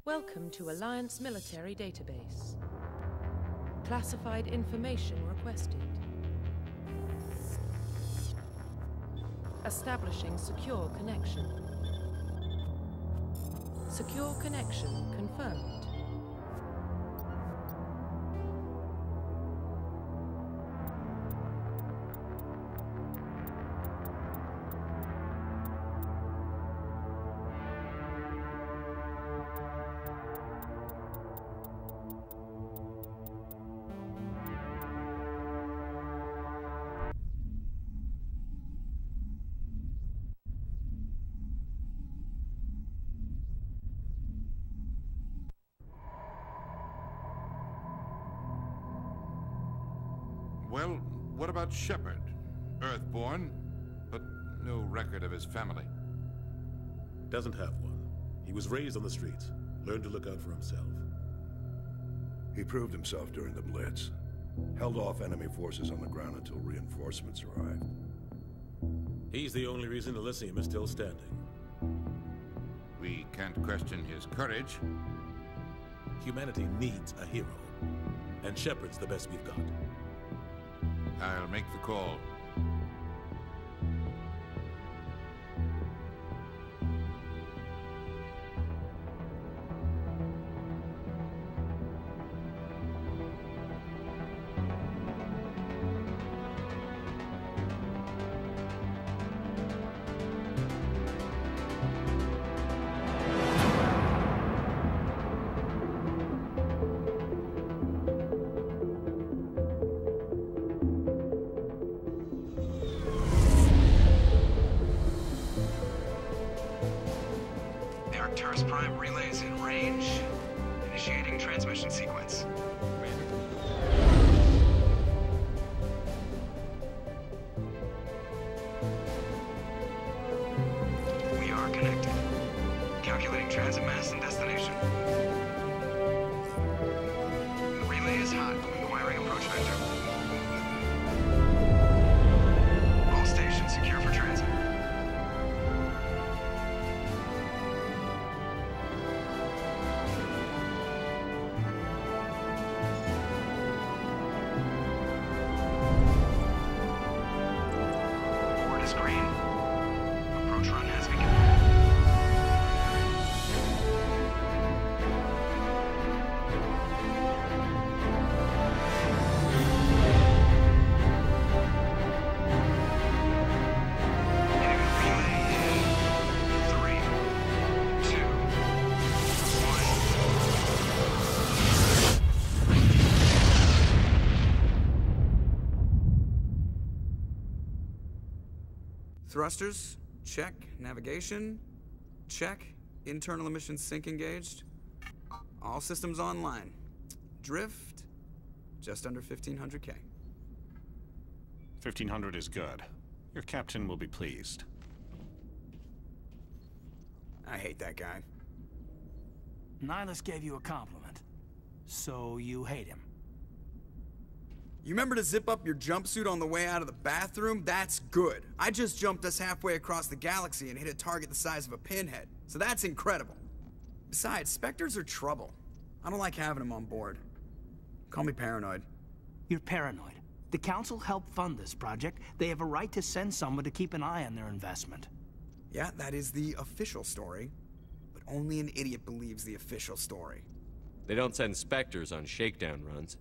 Welcome to Alliance Military Database. Classified information requested. Establishing secure connection. Secure connection confirmed. Well, what about Sheppard? Earthborn, but no record of his family. Doesn't have one. He was raised on the streets, learned to look out for himself. He proved himself during the Blitz. Held off enemy forces on the ground until reinforcements arrived. He's the only reason Elysium is still standing. We can't question his courage. Humanity needs a hero, and Sheppard's the best we've got. I'll make the call. Prime relays in range. Initiating transmission sequence. We are connected. Calculating transit mass and destination. The relay is hot. Moving the wiring approach vector. All stations secure for transit. Green. Approach run has begun. Hitting the relay in 3, 2, 1. Thrusters, check. Navigation, check. Internal emissions sync engaged. All systems online. Drift, just under 1500K. 1500 is good. Your captain will be pleased. I hate that guy. Nihilus gave you a compliment. So you hate him. You remember to zip up your jumpsuit on the way out of the bathroom? That's good. I just jumped us halfway across the galaxy and hit a target the size of a pinhead. So that's incredible. Besides, Spectres are trouble. I don't like having them on board. Call me paranoid. You're paranoid. The Council helped fund this project. They have a right to send someone to keep an eye on their investment. Yeah, that is the official story. But only an idiot believes the official story. They don't send Spectres on shakedown runs.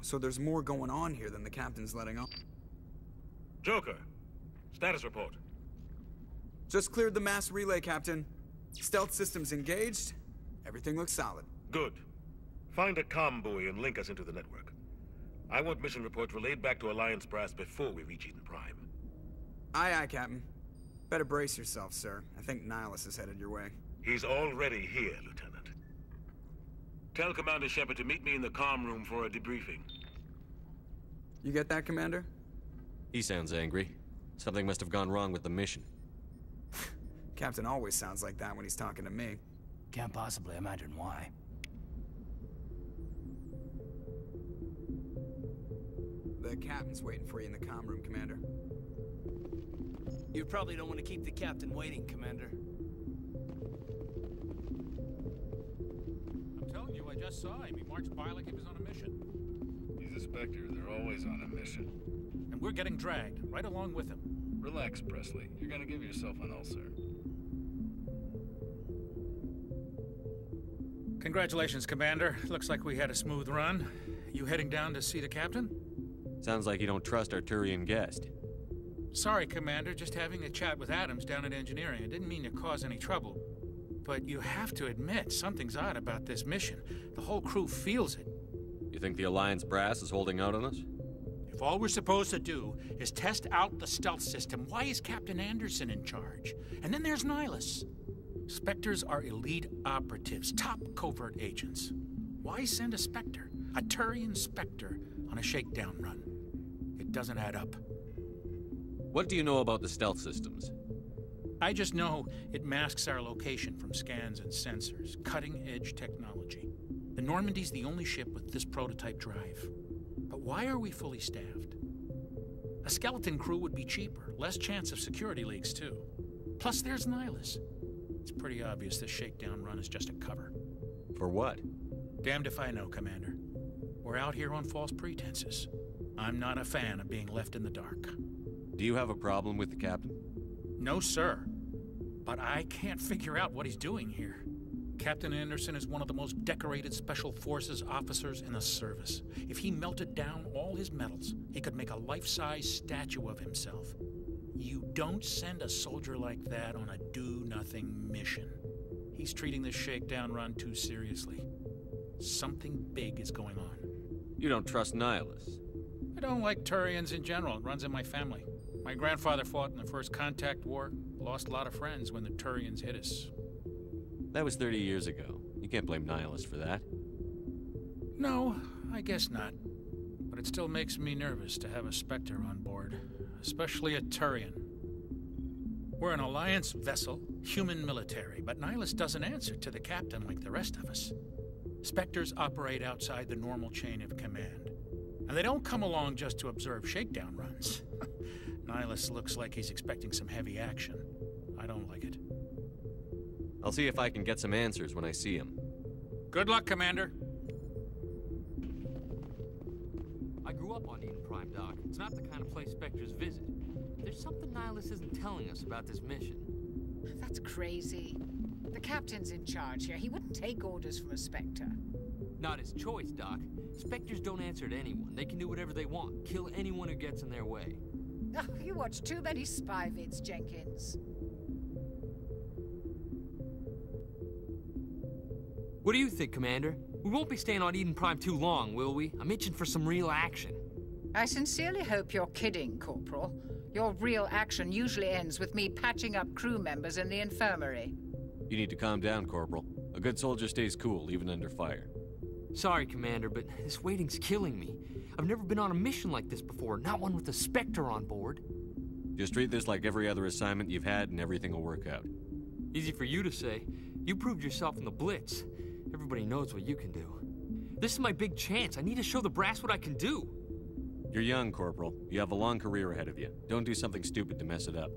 So there's more going on here than the captain's letting on. Joker, status report. Just cleared the mass relay, Captain. Stealth systems engaged. Everything looks solid. Good. Find a comm buoy and link us into the network. I want mission reports relayed back to Alliance brass before we reach Eden Prime. Aye, aye, Captain. Better brace yourself, sir. I think Nihilus is headed your way. He's already here, Lieutenant. Tell Commander Sheppard to meet me in the comm room for a debriefing. You get that, Commander? He sounds angry. Something must have gone wrong with the mission. Captain always sounds like that when he's talking to me. Can't possibly imagine why. The captain's waiting for you in the comm room, Commander. You probably don't want to keep the captain waiting, Commander. just saw him. He marched by like he was on a mission. He's a Spectre. They're always on a mission. And we're getting dragged, right along with him. Relax, Presley. You're gonna give yourself an ulcer. Congratulations, Commander. Looks like we had a smooth run. You heading down to see the captain? Sounds like you don't trust our Turian guest. Sorry, Commander. Just having a chat with Adams down at engineering. I didn't mean to cause any trouble. But you have to admit, something's odd about this mission. The whole crew feels it. You think the Alliance brass is holding out on us? If all we're supposed to do is test out the stealth system, why is Captain Anderson in charge? And then there's Nihilus. Spectres are elite operatives, top covert agents. Why send a Spectre, a Turian Spectre, on a shakedown run? It doesn't add up. What do you know about the stealth systems? I just know it masks our location from scans and sensors. Cutting-edge technology. The Normandy's the only ship with this prototype drive. But why are we fully staffed? A skeleton crew would be cheaper, less chance of security leaks, too. Plus, there's Nihilus. It's pretty obvious this shakedown run is just a cover. For what? Damned if I know, Commander. We're out here on false pretenses. I'm not a fan of being left in the dark. Do you have a problem with the captain? No, sir. But I can't figure out what he's doing here. Captain Anderson is one of the most decorated Special Forces officers in the service. If he melted down all his medals, he could make a life-size statue of himself. You don't send a soldier like that on a do-nothing mission. He's treating this shakedown run too seriously. Something big is going on. You don't trust Nihilus? I don't like Turians in general. It runs in my family. My grandfather fought in the First Contact War, lost a lot of friends when the Turians hit us. That was 30 years ago. You can't blame Nihilus for that. No, I guess not. But it still makes me nervous to have a Spectre on board, especially a Turian. We're an Alliance vessel, human military, but Nihilus doesn't answer to the captain like the rest of us. Spectres operate outside the normal chain of command. And they don't come along just to observe shakedown runs. Nihilus looks like he's expecting some heavy action. I don't like it. I'll see if I can get some answers when I see him. Good luck, Commander. I grew up on Eden Prime, Doc. It's not the kind of place Spectres visit. There's something Nihilus isn't telling us about this mission. That's crazy. The captain's in charge here. He wouldn't take orders from a Spectre. Not his choice, Doc. Spectres don't answer to anyone. They can do whatever they want. Kill anyone who gets in their way. Oh, you watch too many spy vids, Jenkins. What do you think, Commander? We won't be staying on Eden Prime too long, will we? I'm itching for some real action. I sincerely hope you're kidding, Corporal. Your real action usually ends with me patching up crew members in the infirmary. You need to calm down, Corporal. A good soldier stays cool, even under fire. Sorry, Commander, but this waiting's killing me. I've never been on a mission like this before, not one with a Spectre on board. Just treat this like every other assignment you've had and everything will work out. Easy for you to say. You proved yourself in the Blitz. Everybody knows what you can do. This is my big chance. I need to show the brass what I can do. You're young, Corporal. You have a long career ahead of you. Don't do something stupid to mess it up.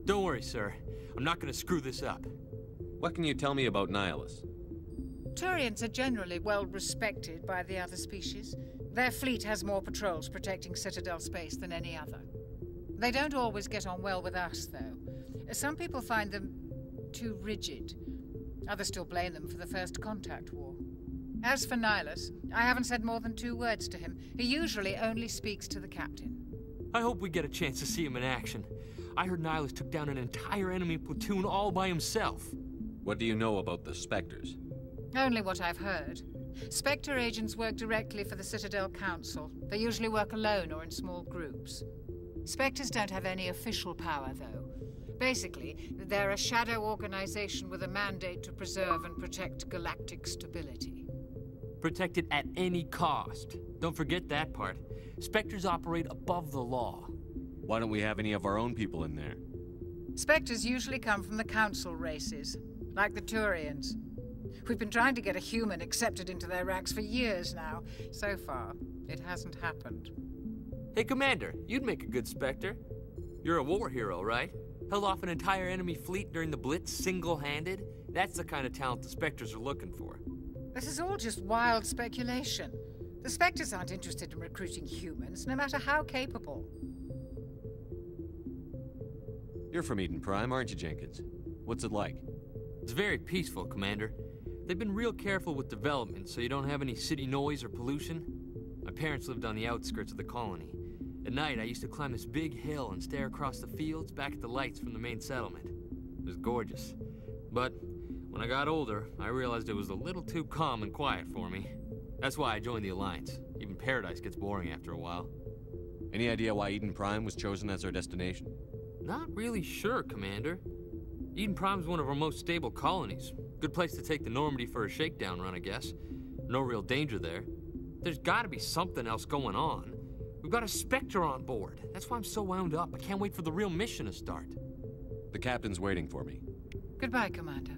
Don't worry, sir. I'm not gonna screw this up. What can you tell me about Nihilus? Turians are generally well respected by the other species. Their fleet has more patrols protecting Citadel space than any other. They don't always get on well with us, though. Some people find them too rigid. Others still blame them for the First Contact War. As for Nihilus, I haven't said more than 2 words to him. He usually only speaks to the captain. I hope we get a chance to see him in action. I heard Nihilus took down an entire enemy platoon all by himself. What do you know about the Spectres? Only what I've heard. Spectre agents work directly for the Citadel Council. They usually work alone or in small groups. Spectres don't have any official power, though. Basically, they're a shadow organization with a mandate to preserve and protect galactic stability. Protect it at any cost. Don't forget that part. Spectres operate above the law. Why don't we have any of our own people in there? Spectres usually come from the Council races, like the Turians. We've been trying to get a human accepted into their ranks for years now. So far, it hasn't happened. Hey, Commander, you'd make a good Spectre. You're a war hero, right? Held off an entire enemy fleet during the Blitz single-handed? That's the kind of talent the Spectres are looking for. This is all just wild speculation. The Spectres aren't interested in recruiting humans, no matter how capable. You're from Eden Prime, aren't you, Jenkins? What's it like? It's very peaceful, Commander. They've been real careful with development, so you don't have any city noise or pollution. My parents lived on the outskirts of the colony. At night, I used to climb this big hill and stare across the fields back at the lights from the main settlement. It was gorgeous. But when I got older, I realized it was a little too calm and quiet for me. That's why I joined the Alliance. Even Paradise gets boring after a while. Any idea why Eden Prime was chosen as our destination? Not really sure, Commander. Eden Prime's one of our most stable colonies. Good place to take the Normandy for a shakedown run, I guess. No real danger there. There's gotta be something else going on. We've got a Spectre on board. That's why I'm so wound up. I can't wait for the real mission to start. The captain's waiting for me. Goodbye, Commander.